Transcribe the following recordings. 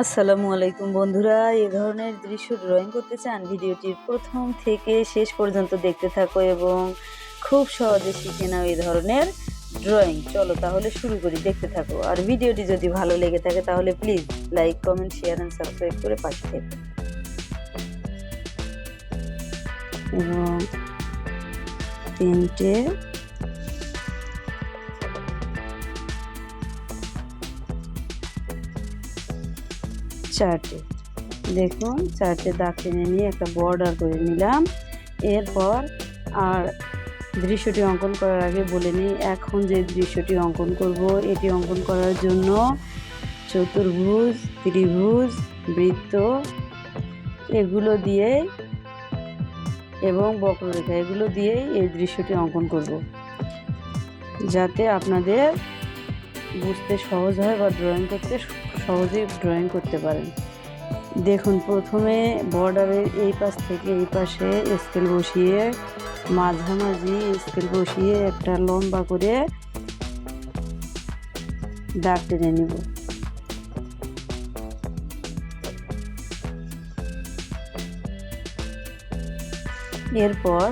আসসালামু আলাইকুম বন্ধুরা, এ ধরনের দৃশ্য ড্রয়িং করতে চান? ভিডিওটির প্রথম থেকে শেষ পর্যন্ত দেখতে থাকো এবং খুব সহজে শিখে নাও এই ধরনের ড্রয়িং। চলো তাহলে শুরু করি, দেখতে থাকো। আর ভিডিওটি যদি ভালো লেগে থাকে তাহলে please like, comment, share and subscribe করে পাশে থেকো। এবং তিনটে চারটে, দেখুন চারটে দাগ টেনে নিয়ে একটা বর্ডার করে নিলাম। এরপর আর দৃশ্যটি অঙ্কন করার আগে বলে নিই, এখন যে দৃশ্যটি অঙ্কন করব এটি অঙ্কন করার জন্য চতুর্ভুজ, ত্রিভুজ, বৃত্ত এগুলো দিয়ে এবং বক্ররেখা এগুলো দিয়েই এই দৃশ্যটি অঙ্কন করব, যাতে আপনাদের বুঝতে সহজ হয় বা ড্রয়িং করতে সহজেই ড্রয়িং করতে পারেন। দেখুন, প্রথমে বর্ডারের এই পাশ থেকে এই পাশে স্কেল বসিয়ে মাঝামাঝি স্কেল বসিয়ে একটা লম্বা করে দাগ টেনে নিব। এরপর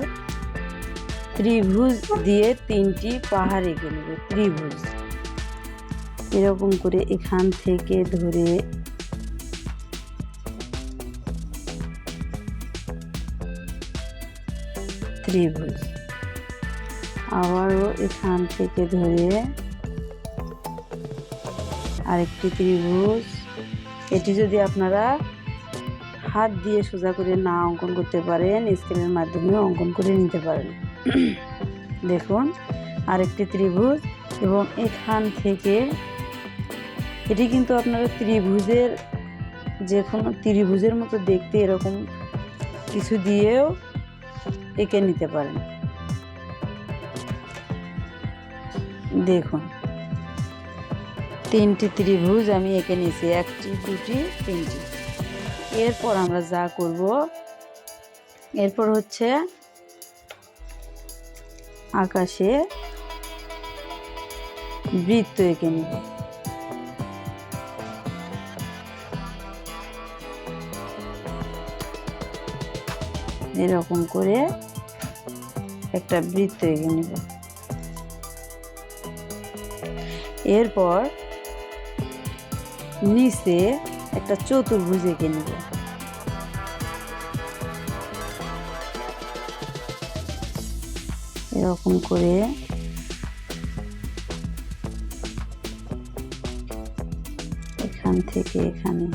ত্রিভুজ দিয়ে তিনটি পাহাড় এঁকে নেব। ত্রিভুজ এরকম করে এখান থেকে ধরে ত্রিভুজ, আবারও এখান থেকে ধরে আরেকটি ত্রিভুজ। এটি যদি আপনারা হাত দিয়ে সোজা করে না অঙ্কন করতে পারেন, স্কেলের মাধ্যমে অঙ্কন করে নিতে পারেন। দেখুন আরেকটি ত্রিভুজ, এবং এখান থেকে এটি কিন্তু আপনারা ত্রিভুজের যে কোনো ত্রিভুজের মতো দেখতে এরকম কিছু দিয়েও এঁকে নিতে পারেন। দেখুন তিনটি ত্রিভুজ আমি এঁকে নিয়েছি, একটি, দুটি, তিনটি। এরপর আমরা যা করব, এরপর হচ্ছে আকাশে বৃত্ত এঁকে নিব। এরকম করে একটা বৃত্ত এঁকে নিব। এরপর নিচে একটা চতুর্ভুজ এঁকে নিব। এরকম করে এখান থেকে এখানে,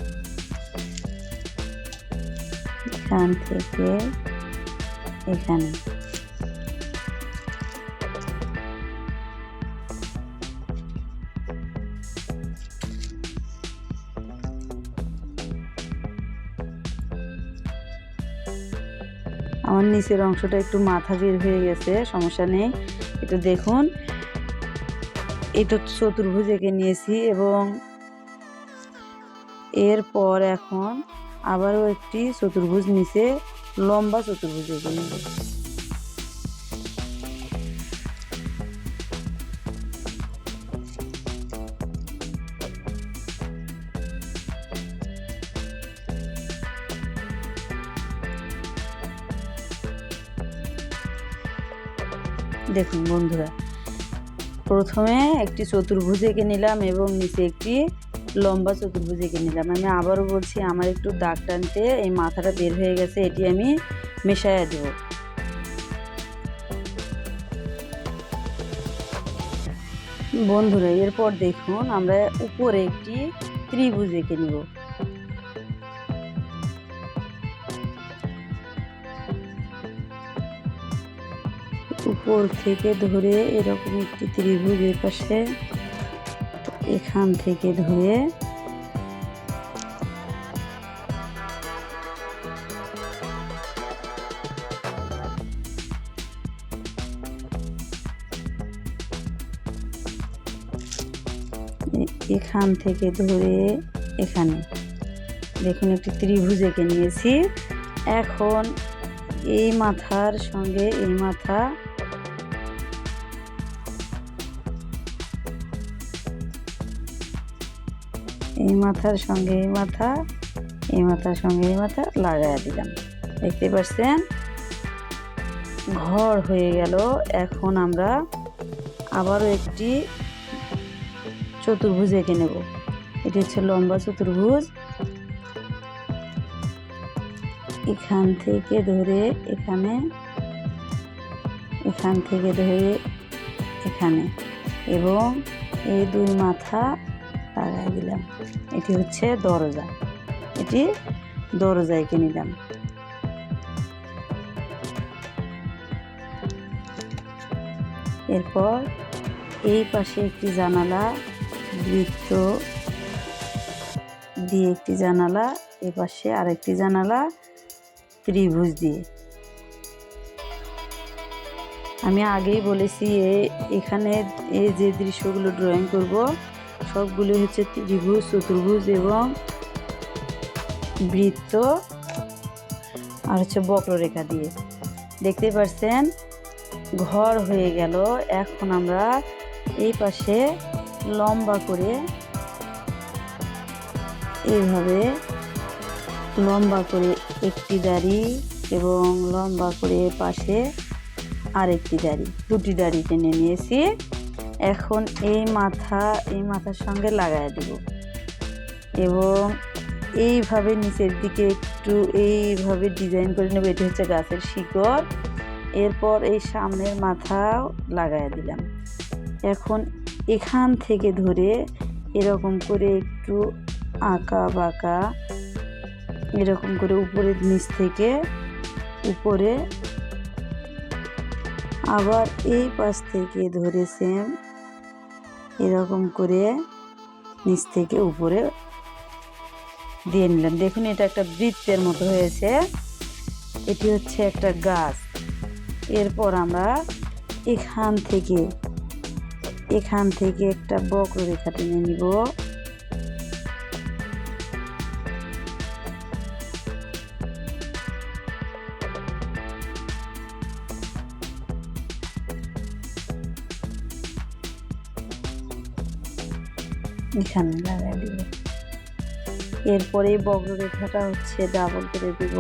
এখান থেকে এখানে, আমার নিচের অংশটা একটু মাথা বের হয়ে গেছে, সমস্যা নেই। এটা দেখুন, এই তো চতুর্ভুজ এঁকে নিয়েছি এবং এরপর এখন আবারও একটি চতুর্ভুজ নিচে লম্বা চতুর্ভুজ এঁকে নেব। দেখুন বন্ধুরা, প্রথমে একটি চতুর্ভুজ এঁকে নিলাম এবং নিচে একটি লম্বা চতুর্ভুজ এঁকে নিলাম। আমি আবারও বলছি, আমার একটু দাগ টানতে এই মাথাটা বের হয়ে গেছে, এটি আমি মেশায়া দেব। বন্ধুরা, এরপর দেখুন আমরা উপরে একটি ত্রিভুজ এঁকে নিব। উপর থেকে ধরে এরকম একটি ত্রিভুজ এর পাশে, এখান থেকে ধরে এখান থেকে ধরে এখানে, দেখুন একটি ত্রিভুজ এঁকে নিয়েছি। এখন এই মাথার সঙ্গে এই মাথা এই মাথার সঙ্গে এই মাথা, এই মাথার সঙ্গে এই মাথা লাগাইয়া দিলাম। দেখতে পাচ্ছেন ঘর হয়ে গেল। এখন আমরা আবারও একটি চতুর্ভুজ এঁকে নেব। এটি হচ্ছে লম্বা চতুর্ভুজ। এখান থেকে ধরে এখানে, এখান থেকে ধরে এখানে, এবং এই দুই মাথা লাগাই দিলাম। এটি হচ্ছে দরজা। এটি দরজা এঁকে নিলাম। এরপর এই পাশে একটি জানালা, বৃত্ত দিয়ে একটি জানালা, এ পাশে আরেকটি জানালা ত্রিভুজ দিয়ে। আমি আগেই বলেছি এখানে এই যে দৃশ্যগুলো ড্রয়িং করব সবগুলো হচ্ছে ত্রিভুজ, চতুর্ভুজ এবং বৃত্ত আর হচ্ছে বক্ররেখা দিয়ে। দেখতে পাচ্ছেন ঘর হয়ে গেল। এখন আমরা এই পাশে লম্বা করে এইভাবে লম্বা করে একটি দাড়ি এবং লম্বা করে পাশে আরেকটি দাড়ি, দুটি দাড়ি টেনে নিয়েছি। এখন এই মাথার সঙ্গে লাগাই দেব এবং এইভাবে নিচের দিকে একটু এইভাবে ডিজাইন করে নেব। এটি হচ্ছে গাছের শিকড়। এরপর এই সামনের মাথাও লাগাই দিলাম। এখন এখান থেকে ধরে এরকম করে একটু আঁকা বাঁকা, এরকম করে উপরের নিচ থেকে উপরে, আবার এই পাশ থেকে ধরে সেম এরকম করে নিচ থেকে উপরে দিয়ে নিলাম। দেখুন এটা একটা বৃত্তের মতো হয়েছে। এটি হচ্ছে একটা গাছ। এরপর আমরা এখান থেকে একটা বক্ররেখা টেনে নিব। এখানে লাগাই দিব। এরপরে বক্ররেখাটা হচ্ছে ডাবল করে দিব।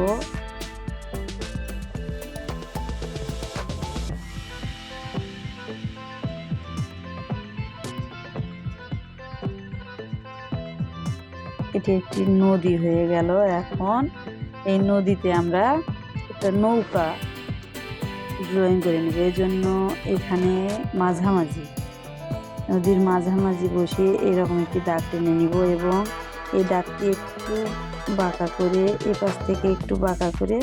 এটি একটি নদী হয়ে গেল। এখন এই নদীতে আমরা একটা নৌকা ড্রয়িং করে নেব। এই জন্য এখানে নদীর মাঝামাঝি বসে এরকম একটি দাগ টেনে নিব এবং এই দাগটি একটু বাঁকা করে, এ পাশ থেকে একটু বাঁকা করে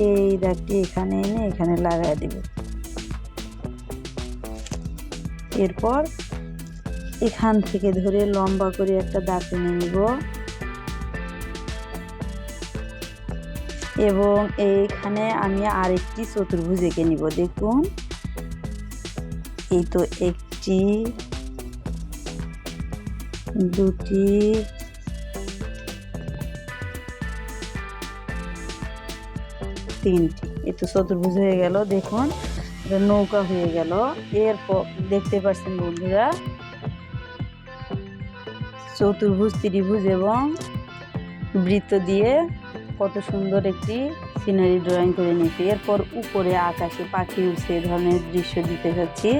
এই দাগটি এখানে এনে এখানে লাগাই দেব। এরপর এখান থেকে ধরে লম্বা করে একটা দাগ টেনে নিব এবং এইখানে আমি আরেকটি চতুর্ভুজ এঁকে নিব। দেখুন এই তো একটি, দুটি, তিনটি। এই তো চতুর্ভুজ হয়ে গেল। দেখুন এটা নৌকা হয়ে গেল। এরপর দেখতে পাচ্ছেন বন্ধুরা চতুর্ভুজ, ত্রিভুজ এবং বৃত্ত দিয়ে কত সুন্দর একটি সিনারি ড্রয়িং করে নিয়েছি। এরপর উপরে আকাশে পাখি উঠছে এ ধরনের দৃশ্য দিতে যাচ্ছি।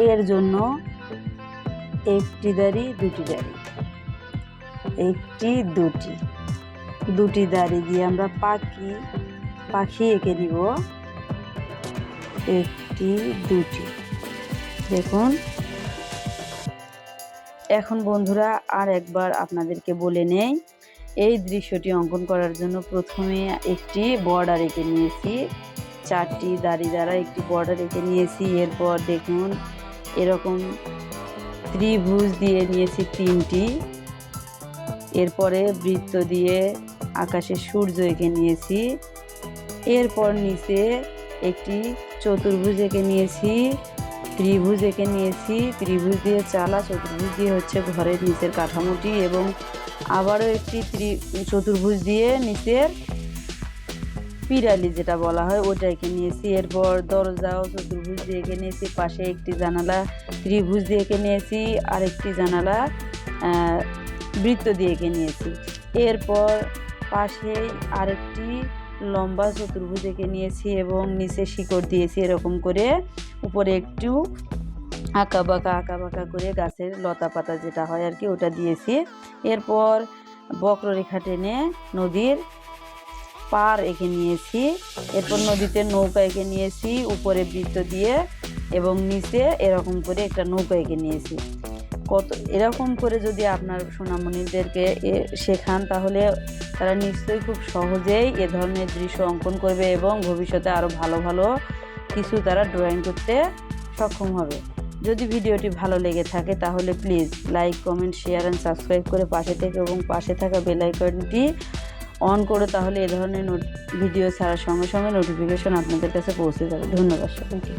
এর জন্য একটি দাড়ি, দুটি দাড়ি, একটি, দুটি দাড়ি দিয়ে আমরা পাখি এঁকে নিব। একটি, দুটি। দেখুন এখন বন্ধুরা আর একবার আপনাদেরকে বলে নেই, এই দৃশ্যটি অঙ্কন করার জন্য প্রথমে একটি বর্ডার এঁকে নিয়েছি। 4টি দাড়ি দ্বারা একটি বর্ডার এঁকে নিয়েছি। এরপর দেখুন এরকম ত্রিভুজ দিয়ে নিয়েছি 3টি। এরপরে বৃত্ত দিয়ে আকাশে সূর্য এঁকে নিয়েছি। এরপর নিচে একটি চতুর্ভুজ এঁকে নিয়েছি, ত্রিভুজ এঁকে নিয়েছি, ত্রিভুজ দিয়ে চালা, চতুর্ভুজ দিয়ে হচ্ছে ঘরের নিচের কাঠামোটি এবং আবারও একটি চতুর্ভুজ দিয়ে নিচের পিরালি যেটা বলা হয় ওটা এঁকে নিয়েছি। এরপর দরজাও চতুর্ভুজ দিয়ে এঁকে নিয়েছি, পাশে একটি জানালা ত্রিভুজ দিয়ে এঁকে নিয়েছি, আরেকটি জানালা বৃত্ত দিয়ে এঁকে নিয়েছি। এরপর পাশেই আরেকটি লম্বা চতুর্ভুজ এঁকে নিয়েছি এবং নিচে শিকড় দিয়েছি এরকম করে, উপরে একটু আঁকা বাঁকা করে গাছের লতা পাতা যেটা হয় আর কি ওটা দিয়েছি। এরপর বক্ররেখা টেনে নদীর পার এঁকে নিয়েছি। এরপর নদীতে নৌকা এঁকে নিয়েছি উপরে বৃত্ত দিয়ে এবং নিচে এরকম করে একটা নৌকা এঁকে নিয়েছি। এরকম করে যদি আপনার সোনামণিদেরকে শেখান তাহলে তারা নিশ্চয়ই খুব সহজেই এ ধরনের দৃশ্য অঙ্কন করবে এবং ভবিষ্যতে আরও ভালো ভালো কিছু তারা ড্রয়িং করতে সক্ষম হবে। যদি ভিডিওটি ভালো লেগে থাকে তাহলে please like, comment, share and subscribe করে পাশে থেকে এবং পাশে থাকা বেল আইকনটি অন করে, তাহলে এ ধরনের ভিডিও ছাড়ার সঙ্গে সঙ্গে নোটিফিকেশন আপনাদের কাছে পৌঁছে যাবে। ধন্যবাদ সবাইকে।